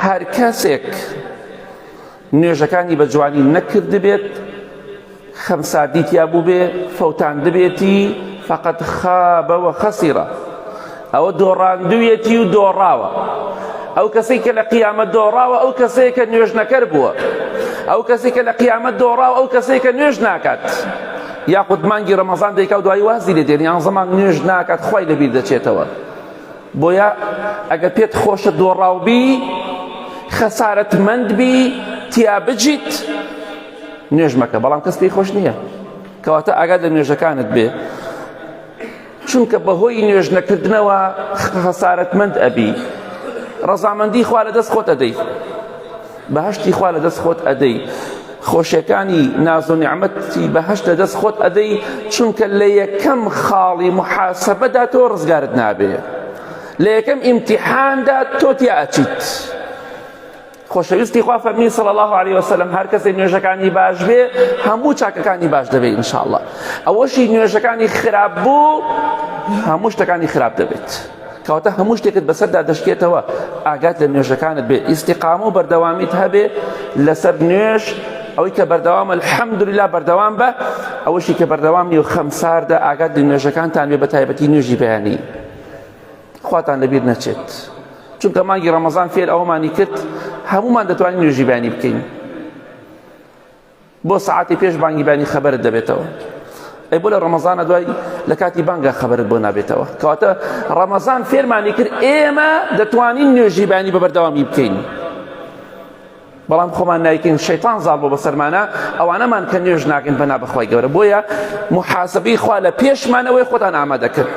هەر کەسێک نوێژەکانی بە جوانی نەکرد بێت، خەمساردی تیا بوو بێ، فەوتان دەبێتی، فەقەت خابەوە خەسیرە، ئەوە دۆڕاندوویەتی و دۆڕاوە. ئەو کەسێک کە لە قیامەت دۆڕاوە ئەو کەسێک کە نوێژ نەکەر بووە، ئەو کەسێک کە لە قیامەت دۆڕاوە ئەو کەسێک کە نوێژ ناکات. یاخود مانگی ڕەمەزان دەیکا و دوایی وازی لێ دێن، یان زەمان نوێژ ناکات، خۆی لەبیر دەچێتەوە. بۆیە ئەگە پێت خۆشە دۆڕاو بی، خەسارەتمەند بی، تیا بجیت، نوێژ مەکە. بەڵام کەس پێی خۆش نییە، کەواتە ئاگات لە نوێژەکانت بێ، چونکە بەهۆی نوێژ نەکردنەوە خەسارەتمەند ئەبی. ڕەزامەندی خوا لە دەست خۆت ئەدەی، بەهەشتی خوا لە دەست خۆت ئەدەی، خۆشیەکانی ناز و نیعمەتی بەهەشت لە دەست خۆت ئەدەی، چونکە لە یەکەم خاڵی محاسەبەدا تۆ ڕزگارت نابێ، لە یەکەم ئیمتیحاندا تۆ تیا ئەچیت. خۆشەویستی خوا فەرمی صلی الله علیه وسلم هەر کەسێ نوێژەکانی باش بێ هەموو چاکەکانی باش دەبێت ئینشاءالله. ئەوەشی نوێژەکانی خراپ بوو هەموو شتەکانی خراپ دەبێت. کەواتە هەموو شتێکت بەسەردا دەشکێتەوە، ئاگات لە نوێژەکانت بێ، ئیستیقامە و بەردەوامیت هەبێ لەسەر نوێژ. ئەوەی کە بەردەوامە الحەمدولله بەردەوام بە، ئەوەشی کە بەردەوامی و خەمساردە ئاگات لە نوێژەکانتان بێ، بە تایبەتی نوێژی بەیانی. خواتان لەبیر نەچێت، چونکە مانگی ڕەمەزان فێر ئەوەمانی کرد هەمومان دەتوانین نوێژی بەیانی بکەین. بۆ سەعاتی پێش بانگی بەیانی خەبەرت دەبێتەوە، ئەی بۆ لە ڕەمەزانە دوای لە کاتی بانگە خەبەرت بۆ نابێتەوە. کەواتە ڕەمەزان فێرمانی کرد ئێمە دەتوانین نوێژی بەیانی بە بەردەوامی بکەین، بەڵام خۆمان نایکەین، شەیطان زاڵ بۆ بەسەرمانە، ئەوانەمان کە نوێژ ناکەین بەنا بەخوای گەورە. بۆیە محاسەبەی خوا لە پێشمانەوەی خۆتان ئامادە کرد.